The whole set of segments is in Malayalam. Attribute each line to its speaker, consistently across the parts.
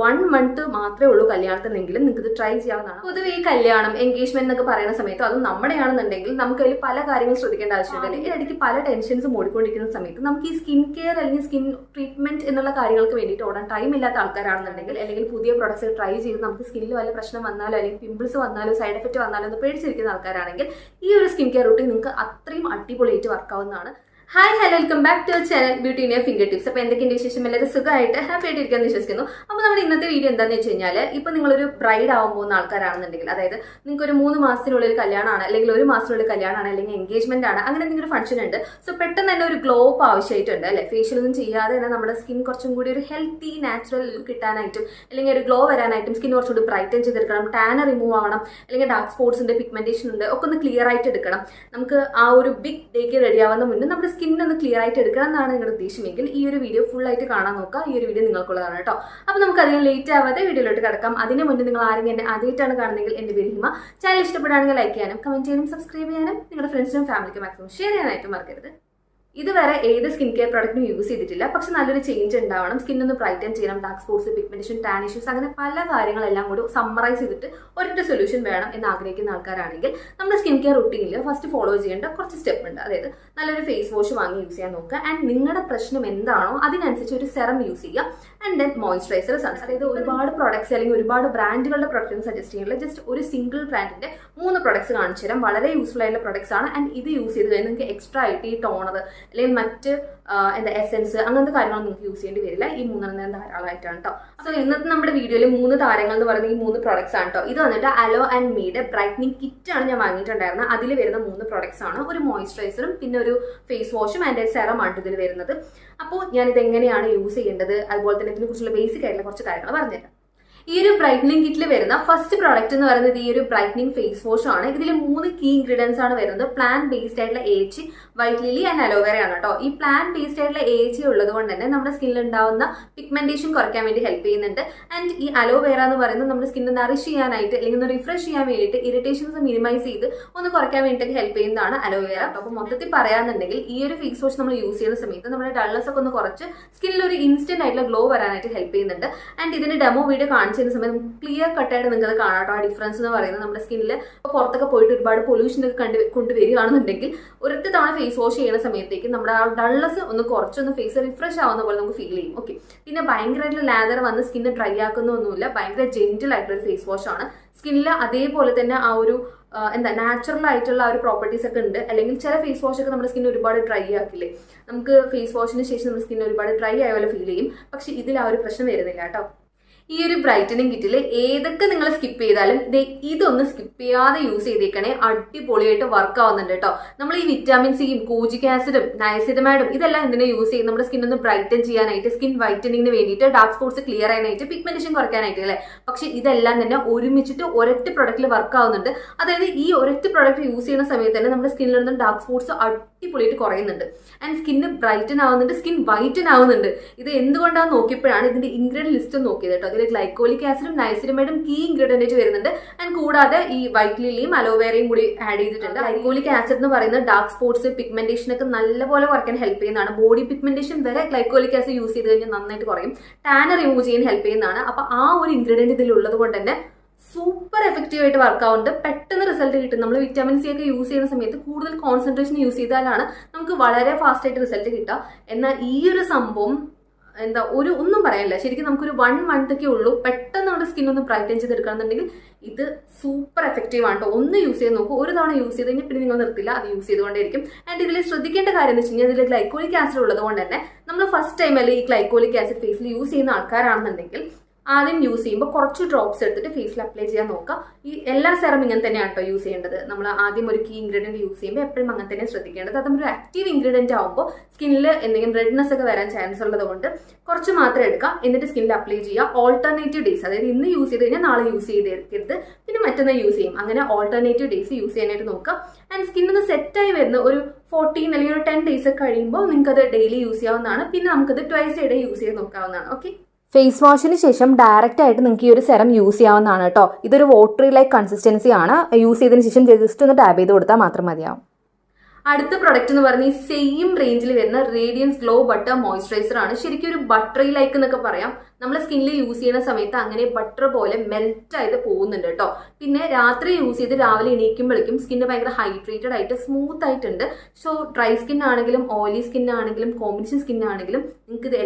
Speaker 1: 1 മന്ത് മാത്രമേ ഉള്ളൂ കല്യാണത്തിനെങ്കിലും നിങ്ങൾക്ക് ഇത് ട്രൈ ചെയ്യാവുന്നതാണ്. പൊതുവെ ഈ കല്യാണം എൻഗേജ്മെന്റ് എന്നൊക്കെ പറയുന്ന സമയത്ത് അതും നമ്മുടെയാണെന്നുണ്ടെങ്കിൽ നമുക്ക് അതിൽ പല കാര്യങ്ങൾ ശ്രദ്ധിക്കേണ്ട ആവശ്യമില്ല. ഇതിനിടയ്ക്ക് പല ടെൻഷൻസ് ഓടിക്കൊണ്ടിരിക്കുന്ന സമയത്ത് നമുക്ക് ഈ സ്കിൻ കെയർ അല്ലെങ്കിൽ സ്കിൻ ട്രീറ്റ്മെന്റ് എന്നുള്ള കാര്യങ്ങൾക്ക് വേണ്ടിയിട്ട് ഓടാൻ ടൈം ഇല്ലാത്ത ആൾക്കാരാണെന്നുണ്ടെങ്കിൽ അല്ലെങ്കിൽ പുതിയ പ്രൊഡക്ട്സ് ട്രൈ ചെയ്ത് നമുക്ക് സ്കിന്നിൽ വല്ല പ്രശ്നം വന്നാലോ അല്ലെങ്കിൽ പിമ്പിൾസ് വന്നാലോ സൈഡ് എഫക്റ്റ് വന്നാലോ എന്ന് പേടിച്ചിരിക്കുന്ന ആൾക്കാരാണെങ്കിൽ ഈ ഒരു സ്കിൻ കെയർ റൂട്ടീൻ നിങ്ങൾക്ക് അത്രയും അടിപൊളിയായിട്ട് വർക്കാവുന്നതാണ്. Hi hello, welcome back to channel beauty in your fingertips. അപ്പോൾ എന്തൊക്കെയുണ്ട് വിശേഷം? എല്ലാവരും സുഖമായിട്ട് ഹാപ്പി ആയിട്ട് ഇരിക്കാന്ന് വിശ്വസിക്കുന്നു. അപ്പോൾ നമ്മുടെ ഇന്നത്തെ വീഡിയോ എന്താണെന്ന് വെച്ച് കഴിഞ്ഞാൽ, ഇപ്പോൾ നിങ്ങളൊരു ബ്രൈഡ് ആവാൻ പോകുന്ന ആൾക്കാരാണെന്നുണ്ടെങ്കിൽ, അതായത് നിങ്ങൾക്ക് ഒരു 3 മാസത്തിനുള്ളിൽ കല്യാണമാണ് അല്ലെങ്കിൽ 1 മാസത്തിനുള്ളിൽ കല്യാണമാണ് അല്ലെങ്കിൽ എൻഗേജ്മെന്റ് ആണ്, അങ്ങനെ എന്തെങ്കിലും ഒരു ഫംഗ്ഷൻ ഉണ്ട്. സോ പെട്ടെന്ന് തന്നെ ഒരു ഗ്ലോ അപ്പ് ആവശ്യമായിട്ടുണ്ട് അല്ലെ. ഫേഷ്യൽ ഒന്നും ചെയ്യാതെ തന്നെ നമ്മുടെ സ്കിൻ കുറച്ചും കൂടി ഒരു ഹെൽത്തി നാച്ചുറൽ കിട്ടാനായിട്ടും അല്ലെങ്കിൽ ഒരു ഗ്ലോ വരാനായിട്ടും സ്കിൻ കുറച്ചുകൂടി ബ്രൈറ്റൻ ചെയ്തെടുക്കണം, ടാൻ റിമൂവ് ആവണം, അല്ലെങ്കിൽ ഡാർക്ക് സ്പോട്ട്സിന്റെ പിഗ്മെന്റേഷൻ ഉണ്ട് ഒക്കെ ഒന്ന് ക്ലിയർ ആയിട്ട് എടുക്കണം. നമുക്ക് ആ ഒരു ബിഗ് ഡേക്ക് റെഡി ആവുന്ന മുന്നേ നമ്മുടെ സ്കിൻ ഒന്ന് ക്ലിയർ ആയിട്ട് എടുക്കണം എന്നാണ് നിങ്ങളുടെ ഉദ്ദേശമെങ്കിൽ ഈ ഒരു വീഡിയോ ഫുൾ ആയിട്ട് കാണാൻ നോക്കുക. ഈ ഒരു വീഡിയോ നിങ്ങൾക്കുള്ളതാണ് കേട്ടോ. അപ്പോൾ നമുക്ക് അധികം ലേറ്റ് ആവാതെ വീഡിയോയിലോട്ട് കിടക്കാം. അതിന് മുന്നേ നിങ്ങൾ ആരെങ്കിലും എന്നെ ആദ്യമായിട്ടാണ് കാണുന്നതെങ്കിൽ എൻ്റെ പേര് ഹിമ. ചാനൽ ഇഷ്ടപ്പെടുകയാണെങ്കിൽ ലൈക്ക് ചെയ്യാനും കമന്റ് ചെയ്യാനും സബ്സ്ക്രൈബ് ചെയ്യാനും നിങ്ങളുടെ ഫ്രണ്ട്സിനും ഫാമിലിക്കും മാക്സിമം ഷെയർ ചെയ്യാനായിട്ട് മറക്കരുത്. ഇതുവരെ ഏത് സ്കിൻ കെയർ പ്രോഡക്റ്റും യൂസ് ചെയ്തിട്ടില്ല, പക്ഷെ നല്ലൊരു ചേഞ്ച് ഉണ്ടാവണം, സ്കിൻ ഒന്ന് ബ്രൈറ്റൻ ചെയ്യണം, dark spots, pigmentation, tan issues, അങ്ങനെ പല കാര്യങ്ങളെല്ലാം കൂടി സമ്മറൈസ് ചെയ്തിട്ട് ഒരൊറ്റ സൊല്യൂഷൻ വേണം എന്ന് ആഗ്രഹിക്കുന്ന ആൾക്കാരാണെങ്കിൽ നമ്മുടെ സ്കിൻ കെയർ റുട്ടീനിൽ ഫസ്റ്റ് ഫോളോ ചെയ്യേണ്ട കുറച്ച് സ്റ്റെപ്പ് ഉണ്ട്. അതായത് നല്ലൊരു ഫേസ് വാഷ് വാങ്ങി യൂസ് ചെയ്യാൻ നോക്കുക. ആൻഡ് നിങ്ങളുടെ പ്രശ്നം എന്താണോ അതിനനുസരിച്ച് ഒരു സെറം യൂസ് ചെയ്യുക. And then moisturiser. അതായത് ഒരുപാട് പ്രോഡക്ട്സ് അല്ലെങ്കിൽ ഒരുപാട് ബ്രാൻഡുകളുടെ പ്രൊഡക്റ്റ് സജസ്റ്റ് ചെയ്യുന്നില്ല, ജസ്റ്റ് ഒരു സിംഗിൾ ബ്രാൻഡിന്റെ 3 പ്രൊഡക്ട്സ് കാണിച്ചു തരാം. വളരെ യൂസ്ഫുൾ ആയിട്ടുള്ള പ്രൊഡക്ട്സ് ആണ്. ആൻഡ് ഇത് യൂസ് ചെയ്ത് കഴിഞ്ഞാൽ നിങ്ങൾക്ക് എക്സ്ട്രാ ആയിട്ട് ഈ ടോണർ അല്ലെങ്കിൽ മറ്റ് എസെൻസ് അങ്ങനത്തെ കാര്യങ്ങൾ നിങ്ങൾക്ക് യൂസ് ചെയ്യേണ്ടി വരില്ല. ഈ 3 ധാരാളമായിട്ടാണ് കേട്ടോ. സോ ഇന്നത്തെ നമ്മുടെ വീഡിയോയിൽ 3 താരങ്ങൾ എന്ന് പറയുന്ന ഈ 3 പ്രോഡക്ട്സ് ആണ് കേട്ടോ. ഇത് വന്നിട്ട് അലോ ആൻഡ് മീയുടെ ബ്രൈറ്റനിങ് കിറ്റ് ആണ് ഞാൻ വാങ്ങിയിട്ടുണ്ടായിരുന്നത്. അതിൽ വരുന്ന 3 പ്രോഡക്ട്സ് ആണ്. ഒരു മോയ്സ്ചറൈസറും പിന്നെ ഒരു ഫേസ് വാഷും ആൻഡ് സെറം ആണ് ഇതിൽ വരുന്നത്. അപ്പോൾ ഞാനിത് എങ്ങനെയാണ് യൂസ് ചെയ്യേണ്ടത്, അതുപോലെ തന്നെ ഇതിനെക്കുറിച്ചുള്ള ബേസിക് ആയിട്ടുള്ള കുറച്ച് കാര്യങ്ങൾ പറഞ്ഞുതരാം. ഈ ഒരു ബ്രൈറ്റനിങ് കിറ്റിൽ വരുന്ന ഫസ്റ്റ് പ്രോഡക്റ്റ് എന്ന് പറയുന്നത് ഈ ഒരു ബ്രൈറ്റനിങ് ഫേസ് വാഷ് ആണ്. ഇതിൽ 3 കീ ഇൻഗ്രീഡിയൻസ് ആണ് വരുന്നത്. പ്ലാന്റ് ബേസ്ഡ് ആയിട്ടുള്ള AHA, white lily and aloe vera ആണ് കേട്ടോ. ഈ പ്ലാന്റ് ബേസ്ഡ് ആയിട്ടുള്ള AHA ഉള്ളത് കൊണ്ട് തന്നെ നമ്മുടെ സ്കിന്നിൽ ഉണ്ടാവുന്ന പിഗ്മെന്റേഷൻ കുറയ്ക്കാൻ വേണ്ടി ഹെൽപ്പ് ചെയ്യുന്നുണ്ട്. ആൻഡ് ഈ അലോവേര എന്ന് പറയുന്നത് നമ്മുടെ സ്കിന്നിനെ നറിഷ് ചെയ്യാനായിട്ട് അല്ലെങ്കിൽ ഒന്ന് റിഫ്രഷ് ചെയ്യാൻ വേണ്ടിയിട്ട് ഇറിറ്റേഷൻസ് മിനിമൈസ് ചെയ്ത് ഒന്ന് കുറയ്ക്കാൻ വേണ്ടിയിട്ട് ഹെൽപ്പ് ചെയ്യുന്നതാണ് അലോവേര. അപ്പോൾ മൊത്തത്തിൽ പറയാന്നുണ്ടെങ്കിൽ ഈ ഒരു ഫേസ് വാഷ് നമ്മൾ യൂസ് ചെയ്യുന്ന സമയത്ത് നമ്മുടെ ഡൾനെസ് ഒക്കെ ഒന്ന് കുറച്ച് സ്കിന്നിൽ ഒരു ഇൻസ്റ്റന്റ് ആയിട്ടുള്ള ഗ്ലോ വരാനായിട്ട് ഹെൽപ്പ് ചെയ്യുന്നുണ്ട്. ആൻഡ് ഇതിന്റെ ഡെമോ വീഡിയോ കാണിച്ചു സമയത്ത് ക്ലിയർ കട്ടായിട്ട് നിങ്ങൾക്ക് കാണാട്ടോ. ആ ഡിഫറൻസ് എന്ന് പറയുന്നത് നമ്മുടെ സ്കിന്നിൽ പുറത്തൊക്കെ പോയിട്ട് ഒരുപാട് പൊല്യൂഷൻ ഒക്കെ കൊണ്ടുവരികയാണെന്നുണ്ടെങ്കിൽ ഒരൊറ്റ തവണ ഫേസ് വാഷ് ചെയ്യുന്ന സമയത്തേക്ക് നമ്മുടെ ആ ഡൾനെസ് ഒന്ന് കുറച്ചൊന്ന് ഫേസ് റിഫ്രഷ് ആവുന്ന പോലെ നമുക്ക് ഫീൽ ചെയ്യും. ഓക്കെ, പിന്നെ ഭയങ്കരമായിട്ടുള്ള ലാദർ വന്ന് സ്കിന്ന് ഡ്രൈ ആക്കുന്നൊന്നുമില്ല. ഭയങ്കര ജെന്റിൽ ആയിട്ടുള്ള ഒരു ഫേസ് വാഷ് ആണ്. സ്കിന്നിൽ അതേപോലെ തന്നെ ആ ഒരു നാച്ചുറൽ ആയിട്ടുള്ള ആ ഒരു പ്രോപ്പർട്ടീസ് ഒക്കെ ഉണ്ട്. അല്ലെങ്കിൽ ചില ഫേസ് വാഷ് ഒക്കെ നമ്മുടെ സ്കിൻ ഒരുപാട് ഡ്രൈ ആക്കില്ലേ, നമുക്ക് ഫേസ് വാഷിന് ശേഷം നമ്മുടെ സ്കിൻ ഒരുപാട് ഡ്രൈ ആയ പോലെ ഫീൽ ചെയ്യും. പക്ഷെ ഇതിൽ ആ ഒരു പ്രശ്നം വരുന്നില്ല കേട്ടോ. ഈ ഒരു ബ്രൈറ്റനിങ് കിറ്റിൽ ഏതൊക്കെ നിങ്ങൾ സ്കിപ്പ് ചെയ്താലും ഇതൊന്ന് സ്കിപ്പ് ചെയ്യാതെ യൂസ് ചെയ്തേക്കണേ. അടിപൊളിയായിട്ട് വർക്ക് ആവുന്നുണ്ട് കേട്ടോ. നമ്മൾ ഈ വിറ്റാമിൻ സിയും കോജിക് ആസിഡും നയസിഡമൈഡും ഇതെല്ലാം എന്തിനാ യൂസ് ചെയ്യും? നമ്മുടെ സ്കിൻ ഒന്ന് ബ്രൈറ്റൻ ചെയ്യാനായിട്ട്, സ്കിൻ വൈറ്റനിങ്ങിന് വേണ്ടിയിട്ട്, ഡാർക്ക് സ്പോട്ട്സ് ക്ലിയർ ചെയ്യാനായിട്ട്, പിഗ്മെന്റേഷൻ കുറയ്ക്കാനായിട്ട് അല്ലേ. പക്ഷെ ഇതെല്ലാം തന്നെ ഒരുമിച്ചിട്ട് ഒരൊറ്റ പ്രൊഡക്റ്റിൽ വർക്ക് ആവുന്നുണ്ട്. അതായത് ഈ ഒരൊറ്റ പ്രൊഡക്റ്റ് യൂസ് ചെയ്യുന്ന സമയത്ത് തന്നെ നമ്മുടെ സ്കിന്നിൽ ഡാർക്ക് സ്പോട്ട്സ് അടിപൊളിയായിട്ട് കുറയുന്നുണ്ട്. ആൻഡ് സ്കിന്ന് ബ്രൈറ്റൻ ആവുന്നുണ്ട്, സ്കിൻ വൈറ്റൻ ആവുന്നുണ്ട്. ഇത് എന്തുകൊണ്ടാണെന്ന് നോക്കിയപ്പോഴാണ് ഇതിന്റെ ഇൻഗ്രീഡിയന്റ് ലിസ്റ്റ് നോക്കിയത് കേട്ടോ. ഗ്ലൈക്കോളിക് ആസിഡും നൈസിഡമൈഡും കീ ഇൻഗ്രീഡിയന്റ് വരുന്നുണ്ട്. ആൻഡ് കൂടാതെ ഈ വൈറ്റ് ലില്ലിയും അലോവേരയും കൂടി ആഡ് ചെയ്തിട്ടുണ്ട്. ഗ്ലൈക്കോളിക് ആസിഡ് എന്ന് പറയുന്നത് ഡാർക്ക് സ്പോട്ട്സ്, പിഗ്മെന്റേഷൻ ഒക്കെ നല്ലപോലെ കുറയ്ക്കാൻ ഹെൽപ്പ് ചെയ്യുന്നതാണ്. ബോഡി പിഗ്മെന്റേഷൻ വരെ ഗ്ലൈക്കോളിക് ആസിഡ് യൂസ് ചെയ്ത് കഴിഞ്ഞാൽ നന്നായിട്ട് കുറയും. ടാൻ റിമൂവ് ചെയ്യാൻ ഹെൽപ്പ് ചെയ്യുന്നതാണ്. അപ്പൊ ആ ഒരു ഇൻഗ്രീഡിയന്റ് ഇതിൽ ഉള്ളത് കൊണ്ട് തന്നെ സൂപ്പർ എഫക്റ്റീവ് ആയിട്ട് വർക്ക് ആവുന്നുണ്ട്. പെട്ടെന്ന് റിസൾട്ട് കിട്ടും. നമ്മൾ വിറ്റാമിൻ സി ഒക്കെ യൂസ് ചെയ്യുന്ന സമയത്ത് കൂടുതൽ കോൺസെൻട്രേഷൻ യൂസ് ചെയ്താലാണ് നമുക്ക് വളരെ ഫാസ്റ്റ് ആയിട്ട് റിസൾട്ട് കിട്ടുക. എന്നാൽ ഈ ഒരു സംഭവം ഒന്നും പറയാനില്ല. ശരിക്കും നമുക്കൊരു 1 മന്ത് ഒക്കെ ഉള്ളൂ പെട്ടെന്ന് നമ്മുടെ സ്കിൻ ഒന്ന് ബ്രൈറ്റൻ ചെയ്തെടുക്കുകയാണെന്നുണ്ടെങ്കിൽ ഇത് സൂപ്പർ എഫക്റ്റീവ് ആണ് കേട്ടോ. ഒന്ന് യൂസ് ചെയ്ത് നോക്കൂ. ഒരു തവണ യൂസ് ചെയ്ത് കഴിഞ്ഞാൽ പിന്നെ നിങ്ങൾ നിർത്തില്ല, അത് യൂസ് ചെയ്തുകൊണ്ടേയിരിക്കും. ആൻഡ് ഇതിൽ ശ്രദ്ധിക്കേണ്ട കാര്യം എന്ന് വെച്ച് കഴിഞ്ഞാൽ ഇതിൽ ഗ്ലൈക്കോളിക് ആസിഡ് ഉള്ളത് കൊണ്ട് തന്നെ നമ്മൾ ഫസ്റ്റ് ടൈം അല്ലെങ്കിൽ ഈ ഗ്ലൈക്കോളിക് ആസിഡ് ഫേസിൽ യൂസ് ചെയ്യുന്ന ആൾക്കാരാണെന്നുണ്ടെങ്കിൽ ആദ്യം യൂസ് ചെയ്യുമ്പോൾ കുറച്ച് ഡ്രോപ്സ് എടുത്തിട്ട് ഫേസിൽ അപ്ലൈ ചെയ്യാൻ നോക്കുക. ഈ എല്ലാ സെറം ഇങ്ങനെ തന്നെയാണ് കേട്ടോ യൂസ് ചെയ്യേണ്ടത്. നമ്മൾ ആദ്യം ഒരു കീ ഇൻഗ്രീഡിയന്റ് യൂസ് ചെയ്യുമ്പോൾ എപ്പോഴും അങ്ങനെ തന്നെ ശ്രദ്ധിക്കേണ്ടത്. അത് ഒരു ആക്റ്റീവ് ഇൻഗ്രീഡിയന്റ് ആകുമ്പോൾ സ്കിന്നിൽ എന്തെങ്കിലും റെഡ്നെസ് ഒക്കെ വരാൻ ചാൻസ് ഉള്ളത് കൊണ്ട് കുറച്ച് മാത്രം എടുക്കുക, എന്നിട്ട് സ്കിന്നിൽ അപ്ലൈ ചെയ്യുക. ഓൾട്ടർനേറ്റീവ് ഡേയ്സ്, അതായത് ഇന്ന് യൂസ് ചെയ്ത് കഴിഞ്ഞാൽ നാളെ യൂസ് ചെയ്തെടുക്കരുത്, പിന്നെ മറ്റന്നാൾ യൂസ് ചെയ്യും. അങ്ങനെ ഓൾട്ടർനേറ്റീവ് ഡേയ്സ് യൂസ് ചെയ്യാനായിട്ട് നോക്കുക. ആൻഡ് സ്കിന്നൊന്ന് സെറ്റായി വരുന്ന ഒരു 14 അല്ലെങ്കിൽ ഒരു 10 ഡേയ്സ് ഒക്കെ കഴിയുമ്പോൾ നിങ്ങൾക്കത് ഡെയിലി യൂസ് ചെയ്യാവുന്നതാണ്. പിന്നെ നമുക്കത് ട്വൈസ് എ ഡേ യൂസ് ചെയ്ത് നോക്കാവുന്നതാണ്. ഓക്കെ, ഫേസ് വാഷിന് ശേഷം ഡയറക്റ്റ് ആയിട്ട് നിങ്ങൾക്ക് ഈ ഒരു സെറം യൂസ് ചെയ്യാവുന്നതാണ് കേട്ടോ. ഇതൊരു വാട്ടറി ലൈക്ക് കൺസിസ്റ്റൻസി ആണ്. യൂസ് ചെയ്തതിന് ശേഷം ജസ്റ്റ് ഒന്ന് ടാബ് ചെയ്ത് കൊടുത്താൽ മാത്രം മതിയാവും. അടുത്ത പ്രൊഡക്റ്റ് എന്ന് പറഞ്ഞാൽ ഈ സെയിം റേഞ്ചിൽ വരുന്ന റേഡിയൻസ് ഗ്ലോ ബട്ടർ മോയ്സ്ചറൈസർ ആണ്. ശരിക്കും ഒരു ബട്ടറി ലൈക്ക് എന്നൊക്കെ പറയാം. നമ്മൾ സ്കിന്നിൽ യൂസ് ചെയ്യുന്ന സമയത്ത് അങ്ങനെ ബട്ടർ പോലെ മെൽറ്റ് ആയിട്ട് പോകുന്നുണ്ട് കേട്ടോ. പിന്നെ രാത്രി യൂസ് ചെയ്ത് രാവിലെ എണീക്കുമ്പോഴേക്കും സ്കിന്ന് ഭയങ്കര ഹൈഡ്രേറ്റഡ് ആയിട്ട് സ്മൂത്ത് ആയിട്ടുണ്ട്. സോ ഡ്രൈ സ്കിൻ ആണെങ്കിലും ഓയിലി സ്കിൻ ആണെങ്കിലും കോമ്പിനേഷൻ സ്കിൻ ആണെങ്കിലും നിങ്ങൾക്ക് ഇത്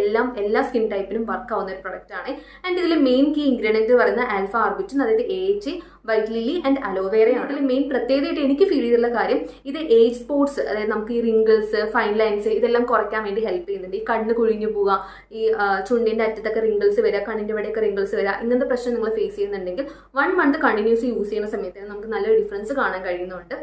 Speaker 1: എല്ലാ സ്കിൻ ടൈപ്പിനും വർക്ക് ആവുന്ന ഒരു പ്രൊഡക്റ്റ് ആണ്. ആൻഡ് ഇതിൽ മെയിൻ കീ ഇൻഗ്രീഡിയൻറ്റ് പറയുന്ന ആൽഫ ആർബിറ്റിൻ, അതായത് AHA, വൈറ്റ് ലില്ലി ആൻഡ് അലോവേറയാണ്. ഇതിൽ മെയിൻ പ്രത്യേകതയായിട്ട് എനിക്ക് ഫീൽ ചെയ്തിട്ടുള്ള കാര്യം ഇത് ഏജ് സ്പോട്സ്, അതായത് നമുക്ക് ഈ റിങ്കിൾസ്, ഫൈൻ ലൈൻസ് ഇതെല്ലാം കുറയ്ക്കാൻ വേണ്ടി ഹെൽപ്പ് ചെയ്യുന്നുണ്ട്. ഈ കണ്ണ് കുഴിഞ്ഞു പോവുക, ഈ ചുണ്ടിന്റെ അറ്റത്തൊക്കെ റിങ്കിൾസ് വരിക, കണ്ണിന്റെ ഇവിടെയൊക്കെ റിങ്കിൾസ് വരിക, ഇങ്ങനത്തെ പ്രശ്നം നിങ്ങൾ ഫേസ് ചെയ്യുന്നുണ്ടെങ്കിൽ 1 month കണ്ടിന്യൂസ് യൂസ് ചെയ്യുന്ന സമയത്ത് നമുക്ക് നല്ലൊരു ഡിഫറൻസ് കാണാൻ കഴിയുന്നുണ്ട്.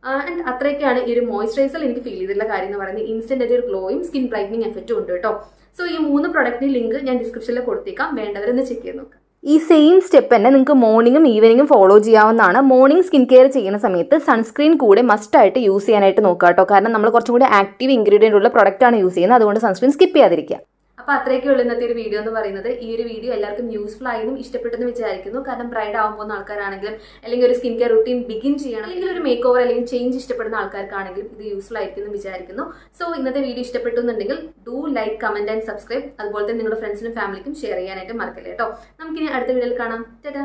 Speaker 1: ആൻഡ് അത്രയൊക്കെയാണ് ഈ ഒരു മോയ്സ്ചറൈസർ എനിക്ക് ഫീൽ ചെയ്തിട്ടുള്ള കാര്യം എന്ന് പറയുന്നത്. ഇൻസ്റ്റന്റ് ആയിട്ട് ഒരു ഗ്ലോയും സ്കിൻ ബ്രൈറ്റനിങ് എഫക്റ്റും ഉണ്ട് കേട്ടോ. സോ ഈ 3 പ്രൊഡക്റ്റിന്റെ ലിങ്ക് ഞാൻ ഡിസ്ക്രിപ്ഷനിൽ കൊടുത്തേക്കാം, വേണ്ടവരൊന്ന് ചെക്ക് ചെയ്ത് നോക്കാം. ഈ സെയിം സ്റ്റെപ്പ് തന്നെ നിങ്ങൾക്ക് മോർണിംഗും ഈവനിങ്ങും ഫോളോ ചെയ്യാവുന്നതാണ്. മോർണിംഗ് സ്കിൻ കെയർ ചെയ്യുന്ന സമയത്ത് സൺസ്ക്രീൻ കൂടെ മസ്റ്റ് ആയിട്ട് യൂസ് ചെയ്യാനായിട്ട് നോക്കുക കേട്ടോ. കാരണം നമ്മൾ കുറച്ചും കൂടി ആക്റ്റീവ് ഇൻഗ്രീഡിയൻ്റ് ഉള്ള പ്രൊഡക്റ്റ് ആണ് യൂസ് ചെയ്യുന്നത്, അതുകൊണ്ട് സൺസ്ക്രീൻ സ്കിപ്പ് ചെയ്യാതിരിക്കുക. അപ്പോൾ അത്രയൊക്കെയുള്ള ഇന്നത്തെ ഒരു വീഡിയോ എന്ന് പറയുന്നത്. ഈ ഒരു വീഡിയോ എല്ലാവർക്കും യൂസ്ഫുൾ ആയതും ഇഷ്ടപ്പെട്ടെന്ന് വിചാരിക്കുന്നു. കാരണം ബ്രൈഡ് ആവാൻ പോകുന്ന ആൾക്കാരാണെങ്കിലും, അല്ലെങ്കിൽ ഒരു സ്കിൻ കെയർ റുട്ടീൻ ബിഗിൻ ചെയ്യണം, അല്ലെങ്കിൽ ഒരു മേക്ക് ഓവർ അല്ലെങ്കിൽ ചേഞ്ച് ഇഷ്ടപ്പെടുന്ന ആൾക്കാർക്കാണെങ്കിലും ഇത് യൂസ്ഫുൾ ആയിരിക്കും എന്ന് വിചാരിക്കുന്നു. സോ ഇന്നത്തെ വീഡിയോ ഇഷ്ടപ്പെട്ടു എന്നുണ്ടെങ്കിൽ do like, comment and subscribe. അതുപോലെ തന്നെ നിങ്ങളുടെ ഫ്രണ്ട്സിനും ഫാമിലിക്കും ഷെയർ ചെയ്യാനായിട്ട് മറക്കല്ലേ കേട്ടോ. നമുക്കിനി അടുത്ത വീഡിയോയിൽ കാണാം. ടാറ്റാ.